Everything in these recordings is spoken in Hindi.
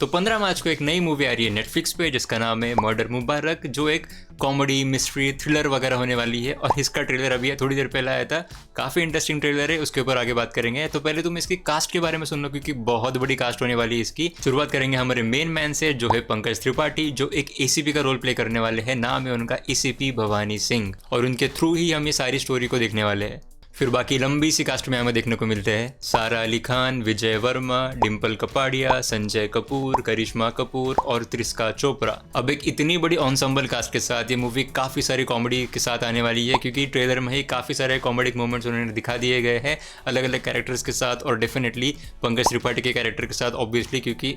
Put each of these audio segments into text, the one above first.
तो 15 मार्च को एक नई मूवी आ रही है नेटफ्लिक्स पे जिसका नाम है मर्डर मुबारक, जो एक कॉमेडी मिस्ट्री थ्रिलर वगैरह होने वाली है। और इसका ट्रेलर अभी थोड़ी देर पहले आया था, काफ़ी इंटरेस्टिंग ट्रेलर है, उसके ऊपर आगे बात करेंगे। तो पहले तुम इसकी कास्ट के बारे में सुन लो क्योंकि बहुत बड़ी कास्ट होने वाली है इसकी। शुरुआत करेंगे हमारे मेन मैन से, जो है पंकज त्रिपाठी, जो एक एसीपी का रोल प्ले करने वाले हैं। नाम है उनका एसीपी भवानी सिंह, और उनके थ्रू ही हम ये सारी स्टोरी को देखने वाले हैं। फिर बाकी लंबी सी कास्ट में हमें देखने को मिलते हैं सारा अली खान, विजय वर्मा, डिम्पल कपाड़िया, संजय कपूर, करिश्मा कपूर और त्रिस्का चोपड़ा। अब एक इतनी बड़ी ऑनसम्बल कास्ट के साथ ये मूवी काफ़ी सारी कॉमेडी के साथ आने वाली है, क्योंकि ट्रेलर में ही काफ़ी सारे कॉमेडिक मोमेंट्स उन्होंने दिखा दिए गए हैं अलग अलग कैरेक्टर्स के साथ, और डेफिनेटली पंकज त्रिपाठी के कैरेक्टर के साथ ऑब्वियसली, क्योंकि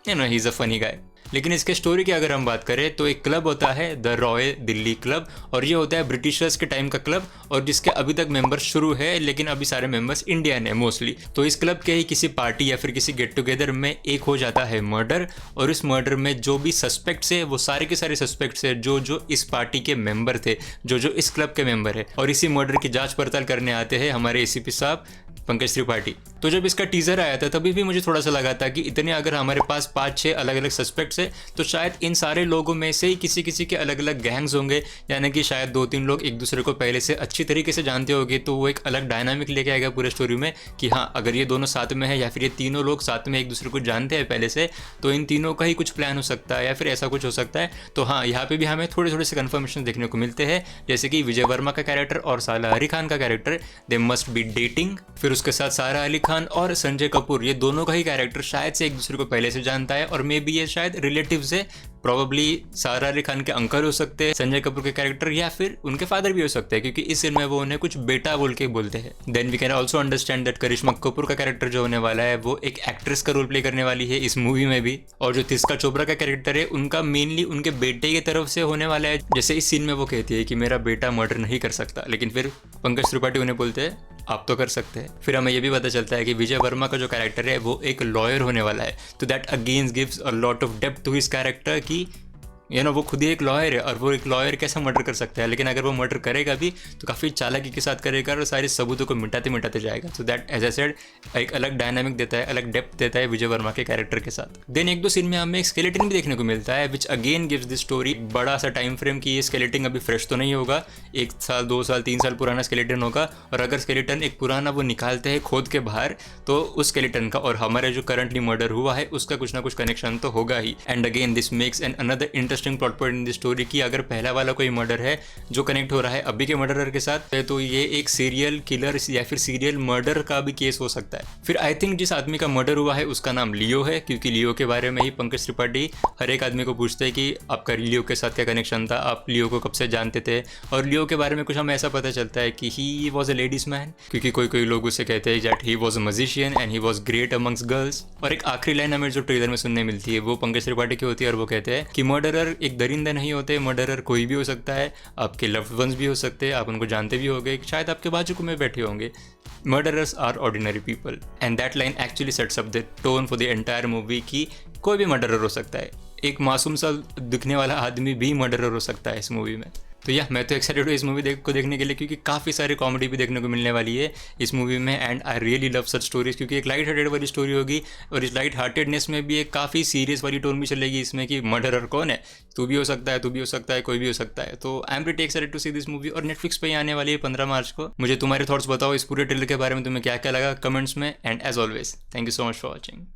he is a funny guy. लेकिन इसके स्टोरी की अगर हम बात करें तो एक क्लब होता है द रॉयल दिल्ली क्लब, और ये होता है ब्रिटिशर्स के टाइम का क्लब, और जिसके अभी तक मेंबर्स शुरू है लेकिन अभी सारे मेंबर्स इंडियन है मोस्टली। तो इस क्लब के ही किसी पार्टी या फिर किसी गेट टुगेदर में एक हो जाता है मर्डर, और इस मर्डर में जो भी सस्पेक्ट्स है वो सारे के सारे सस्पेक्ट्स है जो जो इस पार्टी के मेंबर थे, जो जो इस क्लब के मेंबर है। और इसी मर्डर की जांच पड़ताल करने आते हैं हमारे एसीपी साहब पंकज त्रिपाठी। तो जब इसका टीजर आया था तभी भी मुझे थोड़ा सा लगा था कि इतने अगर हमारे पास 5-6 अलग अलग सस्पेक्ट्स है तो शायद इन सारे लोगों में से ही किसी किसी के अलग अलग गैंग्स होंगे, यानी कि शायद 2-3 लोग एक दूसरे को पहले से अच्छी तरीके से जानते होंगे, तो वो एक अलग डायनामिक लेके आएगा पूरे स्टोरी में कि हाँ अगर ये दोनों साथ में है या फिर ये तीनों लोग साथ में एक दूसरे को जानते हैं पहले से, तो इन तीनों का ही कुछ प्लान हो सकता है या फिर ऐसा कुछ हो सकता है। तो हाँ, यहाँ पे भी हमें थोड़े थोड़े से कन्फर्मेशन देखने को मिलते हैं, जैसे कि विजय वर्मा का कैरेक्टर और सारा अली खान का character they must be dating. फिर उसके साथ सारा अली खान और संजय कपूर, ये दोनों का ही कैरेक्टर शायद से एक दूसरे को पहले से जानता है, और मे बी ये शायद रिलेटिव्स है। प्रॉबली सारा अली खान के अंकल हो सकते हैं संजय कपूर के कैरेक्टर, या फिर उनके फादर भी हो सकते हैं, क्योंकि इस फिल्म में वो उन्हें कुछ बेटा बोल के बोलते हैं। Then we can also understand that Karishma Kapoor का कैरेक्टर जो होने वाला है वो एक एक्ट्रेस का रोल प्ले करने वाली है इस मूवी में भी। और जो तिस्का चोपड़ा का कैरेक्टर है उनका मेनली उनके बेटे की तरफ से होने वाला है। जैसे इस सीन में वो कहती है कि मेरा बेटा मर्डर नहीं कर सकता, लेकिन फिर पंकज त्रिपाठी उन्हें बोलते हैं आप तो कर सकते हैं। फिर हमें यह भी पता चलता है कि विजय वर्मा का जो कैरेक्टर है वो एक लॉयर होने वाला है, तो that again gives a lot of depth to his character कि वो खुद ही एक लॉयर है, और वो एक लॉयर कैसे मर्डर कर सकता है, लेकिन अगर वो मर्डर करेगा भी तो काफ़ी चालाकी के साथ करेगा और सारे सबूतों को मिटाते मिटाते जाएगा। तो दैट एज आई सेड एक अलग डायनामिक देता है, अलग डेप्थ देता है विजय वर्मा के कैरेक्टर के साथ। देन 1-2 सीन में हमें एक स्केलेटन भी देखने को मिलता है, which again gives this story बड़ा सा टाइम फ्रेम कि ये स्केलेटन अभी फ्रेश तो नहीं होगा, 1 साल 2 साल 3 साल पुराना स्केलेटन होगा, और अगर स्केलेटन एक पुराना वो निकालते हैं खोद के बाहर, तो उस स्केलेटन का और हमारे जो करंटली मर्डर हुआ है उसका कुछ ना कुछ कनेक्शन तो होगा ही। And again this makes an another interesting plot point in this story की अगर पहला वाला कोई मर्डर है जो कनेक्ट हो रहा है अभी के मर्डरर के साथ, तो ये एक सीरियल किलर या फिर सीरियल मर्डर का भी केस हो सकता है। फिर आई थिंक जिस आदमी का मर्डर हुआ है उसका नाम लियो है, क्योंकि लियो के बारे में ही पंकज त्रिपाठी हर एक आदमी को पूछते हैं कि आपका लियो के साथ क्या कनेक्शन था, आप लियो को कब से जानते थे। और लियो के बारे में कुछ हमें ऐसा पता चलता है कि he was a ladies man, क्योंकि कोई कोई लोग उसे कहते हैं that he was a magician and he was great amongst girls. और एक आखिरी लाइन हमें जो ट्रेलर में सुनने मिलती है वो पंकज त्रिपाठी की होती है, और वो कहते हैं कि मर्डरर एक दरिंदा नहीं होते, मर्डरर कोई भी हो सकता है, आपके लव्ड वंस भी हो सकते हैं, आप उनको जानते भी होंगे, शायद आपके बाजू में बैठे होंगे। Murderers are ordinary people, and that line actually sets up the tone for the entire movie कि कोई भी मर्डरर हो सकता है, एक मासूम सा दिखने वाला आदमी भी मर्डरर हो सकता है इस मूवी में। तो मैं तो एक्साइटेड हूँ इस मूवी को देखने के लिए, क्योंकि काफ़ी सारी कॉमेडी भी देखने को मिलने वाली है इस मूवी में। And I really love such stories, क्योंकि एक लाइट हार्टेड वाली स्टोरी होगी, और इस लाइट हार्टेडनेस में भी एक काफ़ी सीरियस वाली टोन भी चलेगी इसमें कि मर्डरर कौन है, तू भी हो सकता है, तू भी हो सकता है, कोई भी हो सकता है। तो I am pretty excited to see this movie, और नेटफ्लिक्स पे ही आने वाली है 15 मार्च को। मुझे तुम्हारे थॉट्स बताओ इस पूरे ट्रेलर के बारे में, तुम्हें क्या क्या लगा कमेंट्स में। And as always thank you so much for watching.